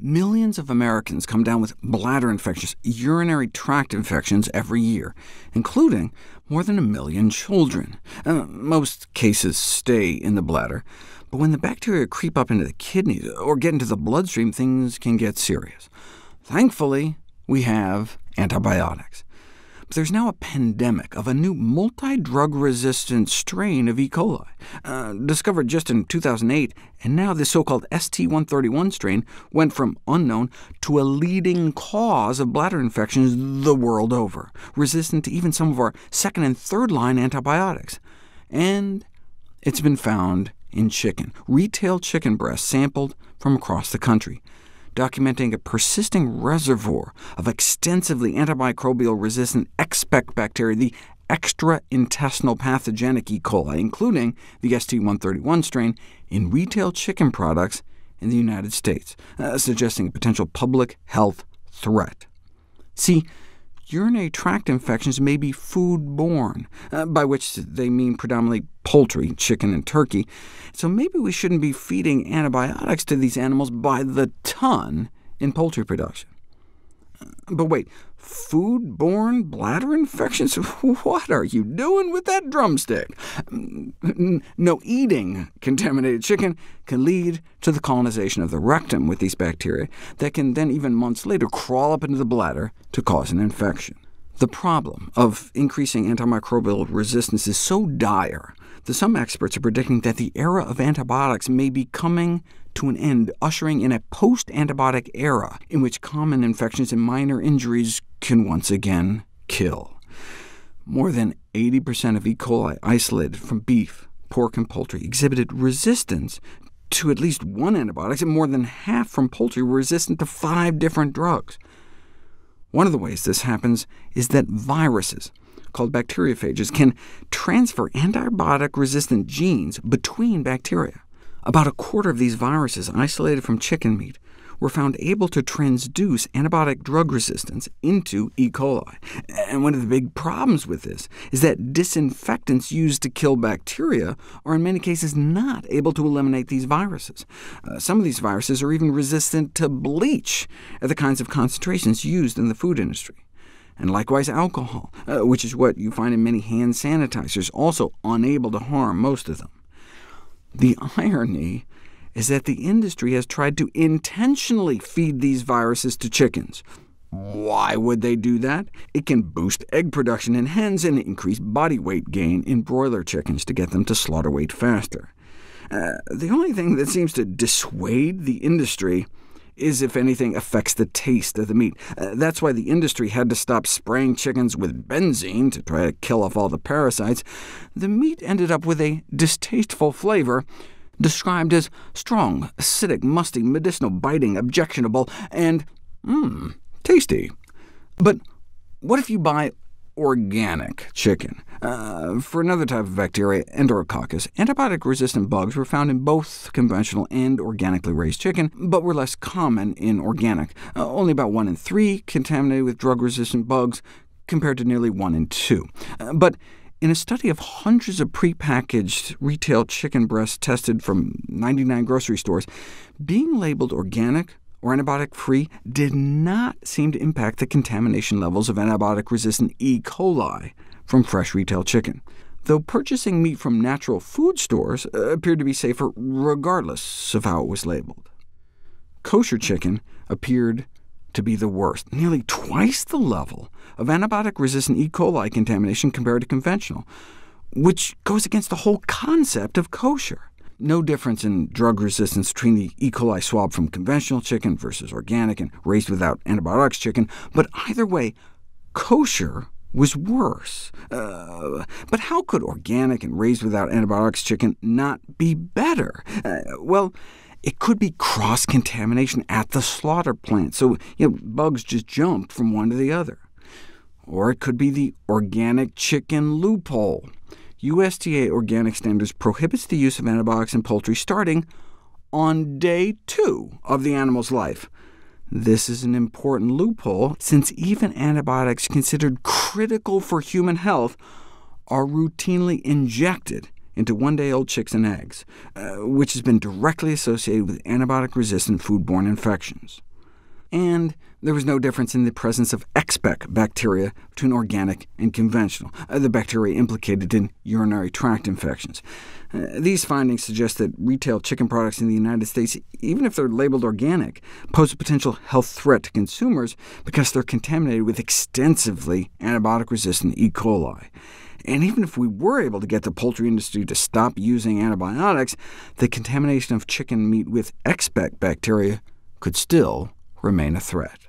Millions of Americans come down with bladder infections, urinary tract infections every year, including more than 1 million children. Most cases stay in the bladder, but when the bacteria creep up into the kidneys or get into the bloodstream, things can get serious. Thankfully, we have antibiotics. But there's now a pandemic of a new multi-drug-resistant strain of E. coli, discovered just in 2008, and now this so-called ST131 strain went from unknown to a leading cause of bladder infections the world over, resistant to even some of our second- and third-line antibiotics. And it's been found in chicken, retail chicken breasts sampled from across the country, documenting a persisting reservoir of extensively antimicrobial-resistant expect bacteria, the extraintestinal pathogenic E. coli, including the ST131 strain, in retail chicken products in the United States, suggesting a potential public health threat. See, urinary tract infections may be food-borne, by which they mean predominantly poultry, chicken and turkey, so maybe we shouldn't be feeding antibiotics to these animals by the ton in poultry production. But wait, food-borne bladder infections? What are you doing with that drumstick? No, eating contaminated chicken can lead to the colonization of the rectum with these bacteria that can then, even months later, crawl up into the bladder to cause an infection. The problem of increasing antimicrobial resistance is so dire that some experts are predicting that the era of antibiotics may be coming to an end, ushering in a post-antibiotic era in which common infections and minor injuries can once again kill. More than 80% of E. coli isolated from beef, pork, and poultry exhibited resistance to at least one antibiotic, and more than half from poultry were resistant to 5 different drugs. One of the ways this happens is that viruses, called bacteriophages, can transfer antibiotic-resistant genes between bacteria. About a quarter of these viruses isolated from chicken meat were found able to transduce antibiotic drug resistance into E. coli. And one of the big problems with this is that disinfectants used to kill bacteria are in many cases not able to eliminate these viruses. Some of these viruses are even resistant to bleach at the kinds of concentrations used in the food industry. And likewise alcohol, which is what you find in many hand sanitizers, also unable to harm most of them. The irony is that the industry has tried to intentionally feed these viruses to chickens. Why would they do that? It can boost egg production in hens and increase body weight gain in broiler chickens to get them to slaughter weight faster. The only thing that seems to dissuade the industry is, if anything, affects the taste of the meat. That's why the industry had to stop spraying chickens with benzene to try to kill off all the parasites. The meat ended up with a distasteful flavor, described as strong, acidic, musty, medicinal, biting, objectionable, and tasty. But what if you buy organic chicken? For another type of bacteria, Enterococcus, antibiotic-resistant bugs were found in both conventional and organically raised chicken, but were less common in organic, only about 1 in 3 contaminated with drug-resistant bugs, compared to nearly 1 in 2. But in a study of hundreds of prepackaged retail chicken breasts tested from 99 grocery stores, being labeled organic or antibiotic-free did not seem to impact the contamination levels of antibiotic-resistant E. coli from fresh retail chicken, though purchasing meat from natural food stores appeared to be safer regardless of how it was labeled. Kosher chicken appeared to be the worst, nearly twice the level of antibiotic-resistant E. coli contamination compared to conventional, which goes against the whole concept of kosher. No difference in drug resistance between the E. coli swab from conventional chicken versus organic and raised without antibiotics chicken, but either way, kosher was worse. But how could organic and raised without antibiotics chicken not be better? Well, it could be cross-contamination at the slaughter plant, so bugs just jumped from one to the other. Or it could be the organic chicken loophole. USDA organic standards prohibits the use of antibiotics in poultry starting on day 2 of the animal's life. This is an important loophole, since even antibiotics considered critical for human health are routinely injected into 1-day-old chicks and eggs, which has been directly associated with antibiotic-resistant foodborne infections. And there was no difference in the presence of exspec bacteria between organic and conventional, the bacteria implicated in urinary tract infections. These findings suggest that retail chicken products in the United States, even if they're labeled organic, pose a potential health threat to consumers because they're contaminated with extensively antibiotic-resistant E. coli. And even if we were able to get the poultry industry to stop using antibiotics, the contamination of chicken meat with exspec bacteria could still remain a threat.